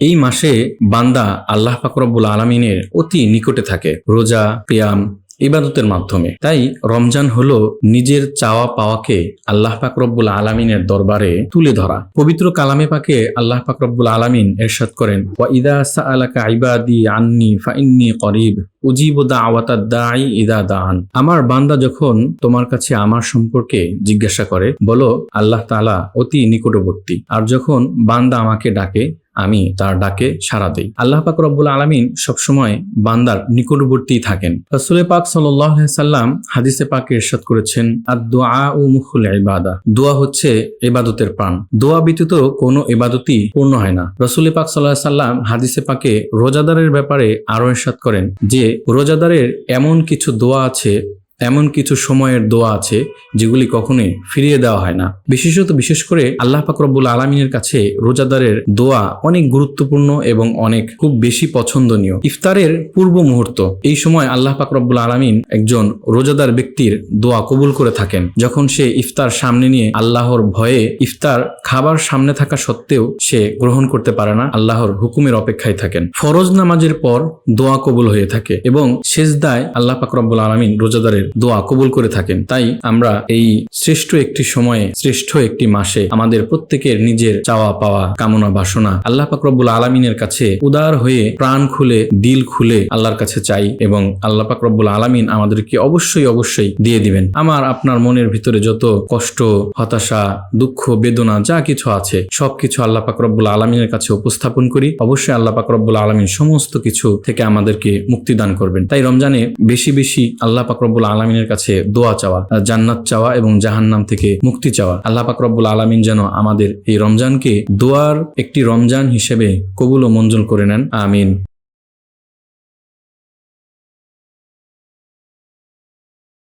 এই মাসে বান্দা আল্লাহ পাক রব্বুল আলামিনের অতি নিকটে থাকে রোজা, কিয়াম, ইবাদতের মাধ্যমে। তাই রমজান হলো নিজের চাওয়া পাওয়াকে আল্লাহ পাক রব্বুল আলামিনের দরবারে তুলে ধরা। পবিত্র কালামে পাকে আল্লাহ পাক রব্বুল আলামিন ইরশাদ করেন, ওয়া ইযা সাআলাকা ইবাদি আন্নী ফাইন্নী করিব উজিবু দাওয়াতাদ দাঈ ইযা দাআন। আমার বান্দা যখন তোমার কাছে আমার সম্পর্কে জিজ্ঞাসা করে, বলো আল্লাহ তাআলা অতি নিকটবর্তী, আর যখন বান্দা আমাকে ডাকে আমি তার ডাকে সাড়া দেই। আল্লাহ পাক রব্বুল আলামিন সবসময় বান্দার নিকটবর্তী থাকেন। রাসূল পাক সাল্লাল্লাহু আলাইহি সাল্লাম হাদিসে পাকে ইরশাদ করেছেন, আদ-দুআউ মুখুল ইবাদা, দোয়া হচ্ছে ইবাদতের প্রাণ। দোয়া ব্যতীত কোনো ইবাদতই পূর্ণ হয় না। রাসূল পাক সাল্লাল্লাহু আলাইহি সাল্লাম হাদিসে পাকে রোজাদারের ব্যাপারে আরো ইরশাদ করেন যে রোজাদারের এমন কিছু দোয়া আছে, এমন কিছু সময়ের দোয়া আছে যেগুলি কখনোই ফিরিয়ে দেওয়া হয় না। বিশেষ করে আল্লাহ পাক রব্বুল আলামিনের কাছে রোজাদারের দোয়া অনেক গুরুত্বপূর্ণ এবং অনেক খুব বেশি পছন্দনীয়। ইফতারের পূর্ব মুহূর্ত, এই সময় আল্লাহ পাক রব্বুল আলামিন একজন রোজাদার ব্যক্তির দোয়া কবুল করে থাকেন। যখন সে ইফতার সামনে নিয়ে আল্লাহর ভয়ে ইফতার খাবার সামনে থাকা সত্ত্বেও সে গ্রহণ করতে পারে না, আল্লাহর হুকুমের অপেক্ষায় থাকেন। ফরজ নামাজের পর দোয়া কবুল হয়ে থাকে এবং সেজদায় আল্লাহ পাক রব্বুল আলামিন রোজাদারের দোয়া কবুল করে থাকেন। তাই আমরা এই শ্রেষ্ঠ একটি সময়ে, শ্রেষ্ঠ একটি মাসে আমাদের প্রত্যেকের নিজের চাওয়া পাওয়া, কামনা বাসনা আল্লাহ পাক রব্বুল আলামিনের কাছে উদার হয়ে প্রাণ খুলে দিল খুলে আল্লাহর কাছে চাই এবং আল্লাহ পাক রব্বুল আলামিন আমাদেরকে অবশ্যই দিয়ে দিবেন। আমার আপনার মনের ভিতরে যত কষ্ট, হতাশা, দুঃখ, বেদনা যা কিছু আছে সবকিছু আল্লাহ পাক রব্বুল আলামিনের কাছে উপস্থাপন করি। অবশ্যই আল্লাহ পাক রব্বুল আলামিন সমস্ত কিছু থেকে আমাদেরকে মুক্তি দান করবেন। তাই রমজানে বেশি আল্লাহ পাক রব্বুল আলামিনের কাছে দোয়া চাওয়া, জান্নাত চাওয়া এবং জাহান্নাম থেকে মুক্তি চাওয়া। আল্লাহ পাক রব্বুল আলামিন যেন আমাদের এই রমজানকে দোয়ার একটি রমজান হিসেবে কবুল ও মঞ্জুর করে নেন। আমিন।